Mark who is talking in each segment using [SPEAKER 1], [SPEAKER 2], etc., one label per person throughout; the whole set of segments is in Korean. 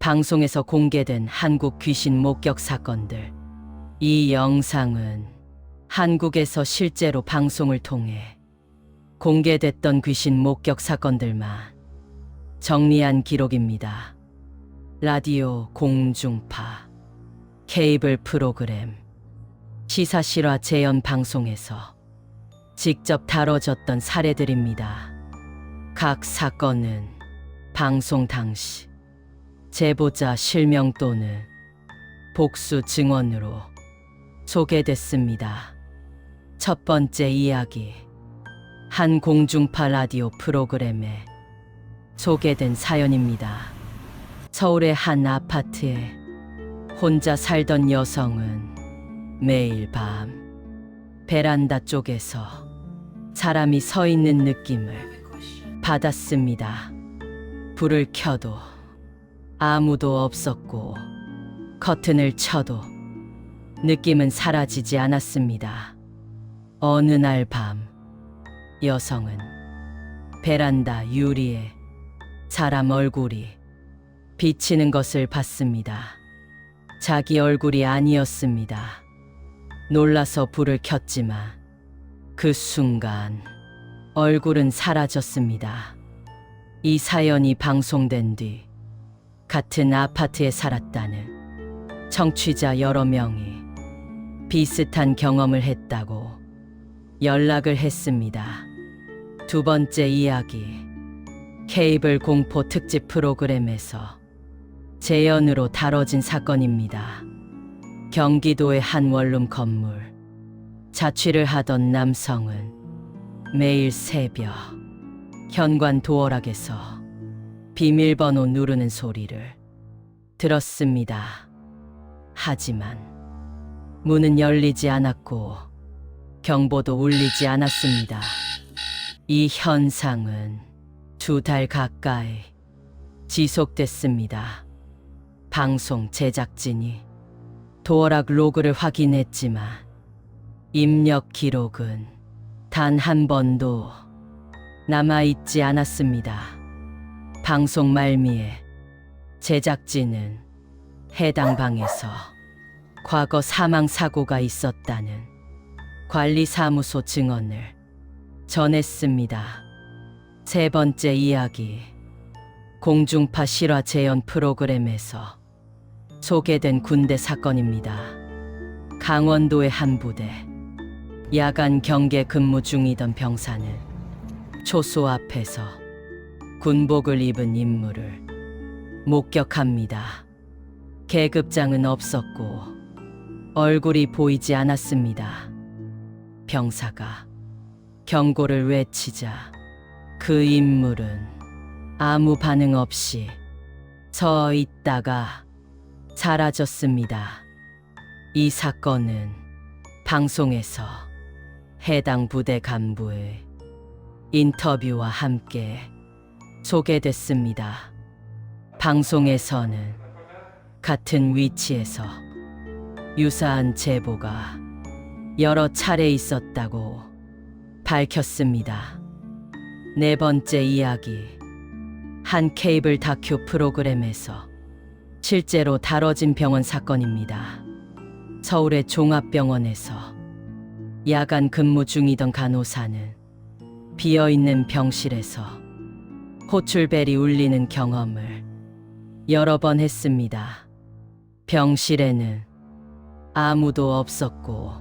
[SPEAKER 1] 방송에서 공개된 한국 귀신 목격 사건들. 이 영상은 한국에서 실제로 방송을 통해 공개됐던 귀신 목격 사건들만 정리한 기록입니다. 라디오, 공중파, 케이블 프로그램, 시사 실화 재연 방송에서 직접 다뤄졌던 사례들입니다. 각 사건은 방송 당시 제보자 실명 또는 복수 증언으로 소개됐습니다. 첫 번째 이야기, 한 공중파 라디오 프로그램에 소개된 사연입니다. 서울의 한 아파트에 혼자 살던 여성은 매일 밤 베란다 쪽에서 사람이 서 있는 느낌을 받았습니다. 불을 켜도 아무도 없었고 커튼을 쳐도 느낌은 사라지지 않았습니다. 어느 날 밤 여성은 베란다 유리에 사람 얼굴이 비치는 것을 봤습니다. 자기 얼굴이 아니었습니다. 놀라서 불을 켰지만 그 순간 얼굴은 사라졌습니다. 이 사연이 방송된 뒤 같은 아파트에 살았다는 청취자 여러 명이 비슷한 경험을 했다고 연락을 했습니다. 두 번째 이야기, 케이블 공포 특집 프로그램에서 재연으로 다뤄진 사건입니다. 경기도의 한 원룸 건물, 자취를 하던 남성은 매일 새벽 현관 도어락에서 비밀번호 누르는 소리를 들었습니다. 하지만 문은 열리지 않았고 경보도 울리지 않았습니다. 이 현상은 2달 가까이 지속됐습니다. 방송 제작진이 도어락 로그를 확인했지만 입력 기록은 단 한 번도 남아있지 않았습니다. 방송 말미에 제작진은 해당 방에서 과거 사망 사고가 있었다는 관리사무소 증언을 전했습니다. 세 번째 이야기, 공중파 실화 재연 프로그램에서 소개된 군대 사건입니다. 강원도의 한 부대, 야간 경계 근무 중이던 병사는 초소 앞에서 군복을 입은 인물을 목격합니다. 계급장은 없었고 얼굴이 보이지 않았습니다. 병사가 경고를 외치자 그 인물은 아무 반응 없이 서 있다가 사라졌습니다. 이 사건은 방송에서 해당 부대 간부의 인터뷰와 함께 소개됐습니다. 방송에서는 같은 위치에서 유사한 제보가 여러 차례 있었다고 밝혔습니다. 네 번째 이야기, 한 케이블 다큐 프로그램에서 실제로 다뤄진 병원 사건입니다. 서울의 종합병원에서 야간 근무 중이던 간호사는 비어있는 병실에서 호출벨이 울리는 경험을 여러 번 했습니다. 병실에는 아무도 없었고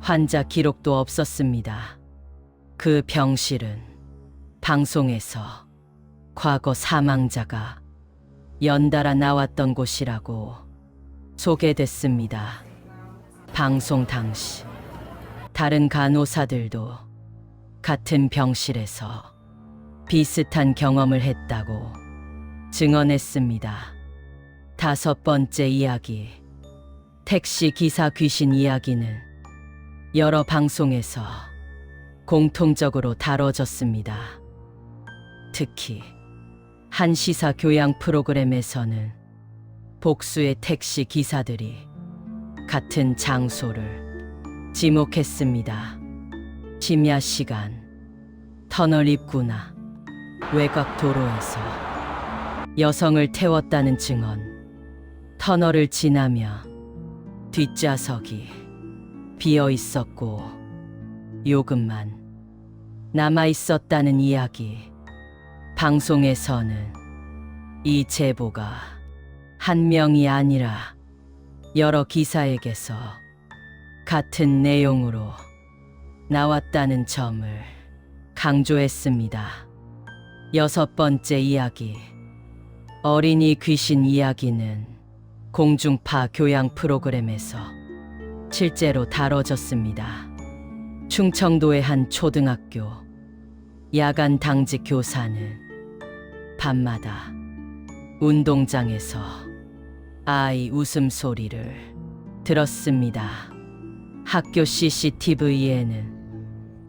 [SPEAKER 1] 환자 기록도 없었습니다. 그 병실은 방송에서 과거 사망자가 연달아 나왔던 곳이라고 소개됐습니다. 방송 당시 다른 간호사들도 같은 병실에서 비슷한 경험을 했다고 증언했습니다. 다섯 번째 이야기, 택시 기사 귀신 이야기는 여러 방송에서 공통적으로 다뤄졌습니다. 특히 한 시사 교양 프로그램에서는 복수의 택시 기사들이 같은 장소를 지목했습니다. 심야 시간, 터널 입구나 외곽 도로에서 여성을 태웠다는 증언, 터널을 지나며 뒷좌석이 비어 있었고 요금만 남아 있었다는 이야기. 방송에서는 이 제보가 한 명이 아니라 여러 기사에게서 같은 내용으로 나왔다는 점을 강조했습니다. 여섯 번째 이야기. 어린이 귀신 이야기는 공중파 교양 프로그램에서 실제로 다뤄졌습니다. 충청도의 한 초등학교 야간 당직 교사는 밤마다 운동장에서 아이 웃음소리를 들었습니다. 학교 CCTV에는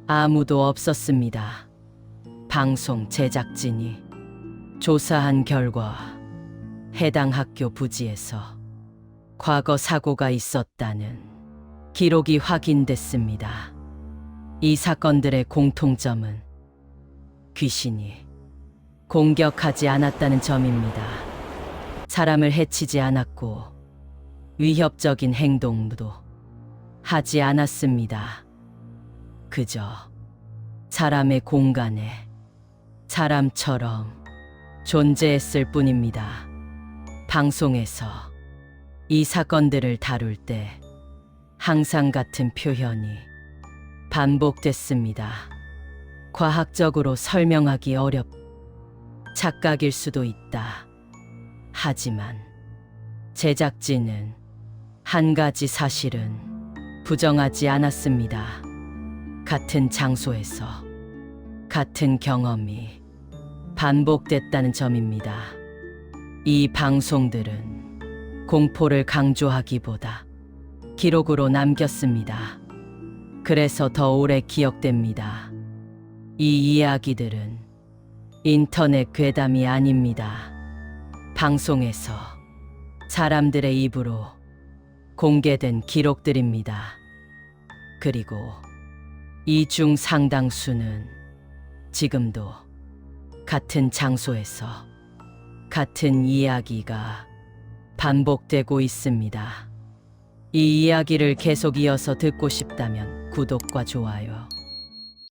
[SPEAKER 1] 아무도 없었습니다. 방송 제작진이 조사한 결과 해당 학교 부지에서 과거 사고가 있었다는 기록이 확인됐습니다. 이 사건들의 공통점은 귀신이 공격하지 않았다는 점입니다. 사람을 해치지 않았고 위협적인 행동도 하지 않았습니다. 그저 사람의 공간에 사람처럼 존재했을 뿐입니다. 방송에서 이 사건들을 다룰 때 항상 같은 표현이 반복됐습니다. 과학적으로 설명하기 착각일 수도 있다. 하지만 제작진은 한 가지 사실은 부정하지 않았습니다. 같은 장소에서 같은 경험이 반복됐다는 점입니다. 이 방송들은 공포를 강조하기보다 기록으로 남겼습니다. 그래서 더 오래 기억됩니다. 이 이야기들은 인터넷 괴담이 아닙니다. 방송에서 사람들의 입으로 공개된 기록들입니다. 그리고 이 중 상당수는 지금도 같은 장소에서 같은 이야기가 반복되고 있습니다. 이 이야기를 계속 이어서 듣고 싶다면 구독과 좋아요